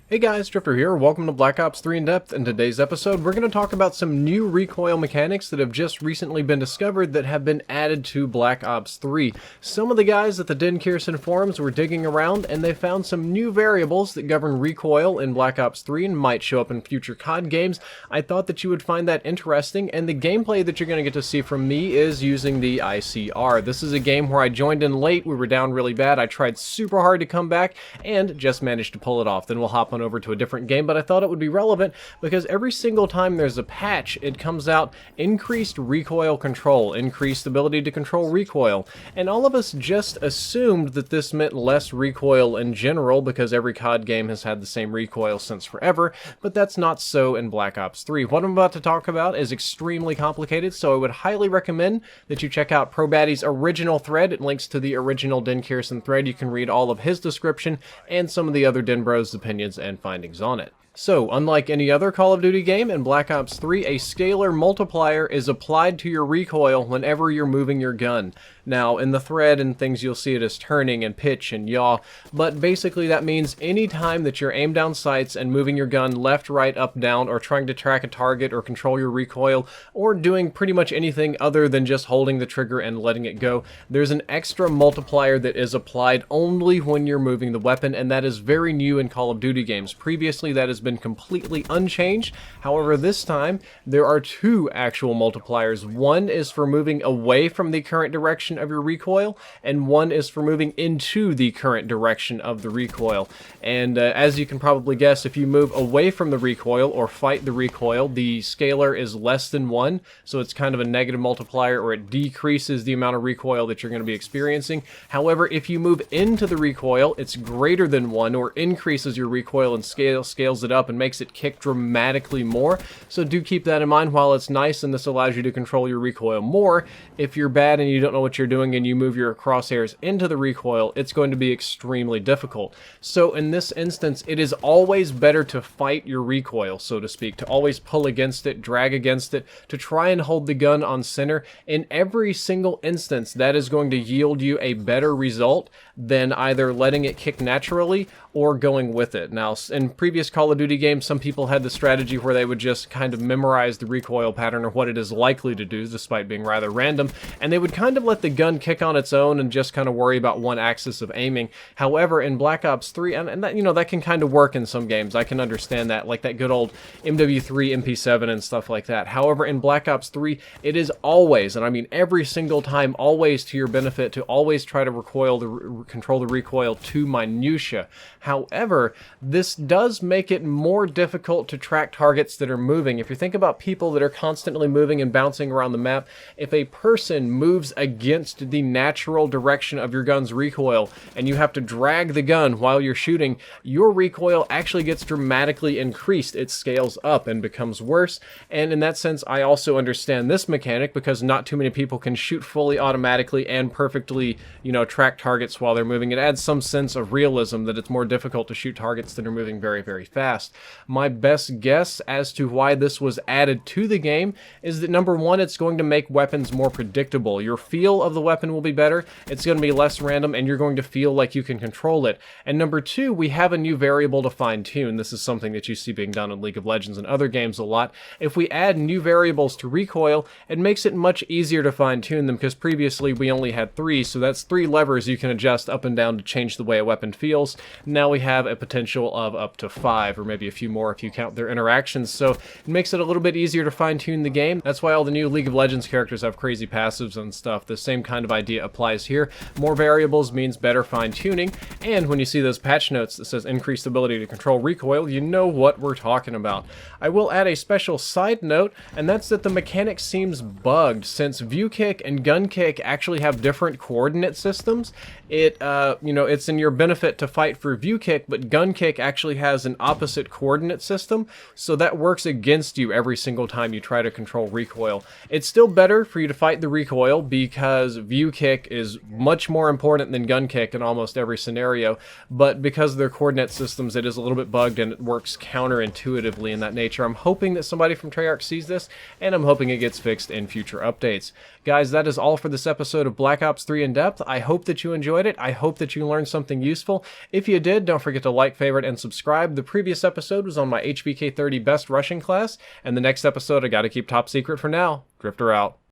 Hey guys, Drifter here. Welcome to Black Ops 3 In Depth. In today's episode, we're going to talk about some new recoil mechanics that have just recently been discovered that have been added to Black Ops 3. Some of the guys at the Kirsten forums were digging around and they found some new variables that govern recoil in Black Ops 3 and might show up in future COD games. I thought that you would find that interesting, and the gameplay that you're going to get to see from me is using the ICR. This is a game where I joined in late, we were down really bad, I tried super hard to come back and just managed to pull it off. Then we'll hop on over to a different game, but I thought it would be relevant because every single time there's a patch, it comes out increased recoil control, increased ability to control recoil, and all of us just assumed that this meant less recoil in general because every COD game has had the same recoil since forever, but that's not so in Black Ops 3. What I'm about to talk about is extremely complicated, so I would highly recommend that you check out ProBaddies' original thread. It links to the original Kirsten thread. You can read all of his description and some of the other Den Bros' opinions and findings on it. So, unlike any other Call of Duty game, in Black Ops 3, a scalar multiplier is applied to your recoil whenever you're moving your gun. Now, in the thread and things, you'll see it as turning and pitch and yaw, but basically that means any time that you're aim down sights and moving your gun left, right, up, down, or trying to track a target or control your recoil, or doing pretty much anything other than just holding the trigger and letting it go, there's an extra multiplier that is applied only when you're moving the weapon, and that is very new in Call of Duty games. Previously, that has been completely unchanged. However, this time there are two actual multipliers. One is for moving away from the current direction of your recoil, and one is for moving into the current direction of the recoil. And as you can probably guess, if you move away from the recoil or fight the recoil, the scalar is less than 1, so it's kind of a negative multiplier, or it decreases the amount of recoil that you're going to be experiencing. However, if you move into the recoil, it's greater than 1, or increases your recoil and scales it up and makes it kick dramatically more. So do keep that in mind. While it's nice and this allows you to control your recoil more, if you're bad and you don't know what you're doing and you move your crosshairs into the recoil, it's going to be extremely difficult. So in this instance, it is always better to fight your recoil, so to speak, to always pull against it, drag against it, to try and hold the gun on center. In every single instance, that is going to yield you a better result than either letting it kick naturally or going with it. Now, in previous Call of Duty games, some people had the strategy where they would just kind of memorize the recoil pattern or what it is likely to do, despite being rather random, and they would kind of let the gun kick on its own and just kind of worry about one axis of aiming. However, in Black Ops 3, and that, that can kind of work in some games, I can understand that, like that good old MW3, MP7 and stuff like that. However, in Black Ops 3, it is always, and I mean every single time, always to your benefit to always try to control the recoil to minutia. However, this does make it more difficult to track targets that are moving. If you think about people that are constantly moving and bouncing around the map, if a person moves against the natural direction of your gun's recoil and you have to drag the gun while you're shooting, your recoil actually gets dramatically increased. It scales up and becomes worse. And in that sense, I also understand this mechanic because not too many people can shoot fully automatically and perfectly, track targets while they're moving. It adds some sense of realism that it's more difficult to shoot targets that are moving very, very fast. My best guess as to why this was added to the game is that, number one, it's going to make weapons more predictable. Your feel of the weapon will be better, it's going to be less random, and you're going to feel like you can control it. And number two, we have a new variable to fine-tune. This is something that you see being done in League of Legends and other games a lot. If we add new variables to recoil, it makes it much easier to fine-tune them, because previously we only had 3, so that's 3 levers you can adjust up and down to change the way a weapon feels. Now we have a potential of up to 5, or maybe a few more if you count their interactions, so it makes it a little bit easier to fine-tune the game. That's why all the new League of Legends characters have crazy passives and stuff. The same kind of idea applies here. More variables means better fine-tuning, and when you see those patch notes that says increased ability to control recoil, you know what we're talking about. I will add a special side note, and that's that the mechanic seems bugged. Since view kick and gun kick actually have different coordinate systems, it's in your benefit to fight for view kick, but gun kick actually has an opposite opposite coordinate system, so that works against you every single time you try to control recoil. It's still better for you to fight the recoil because view kick is much more important than gun kick in almost every scenario, but because of their coordinate systems, it is a little bit bugged and it works counterintuitively in that nature. I'm hoping that somebody from Treyarch sees this, and I'm hoping it gets fixed in future updates. Guys, that is all for this episode of Black Ops 3 In Depth. I hope that you enjoyed it. I hope that you learned something useful. If you did, don't forget to like, favorite, and subscribe. The previous episode was on my HVK 30 Best Rushing class, and the next episode I gotta keep top secret for now. Drifter out.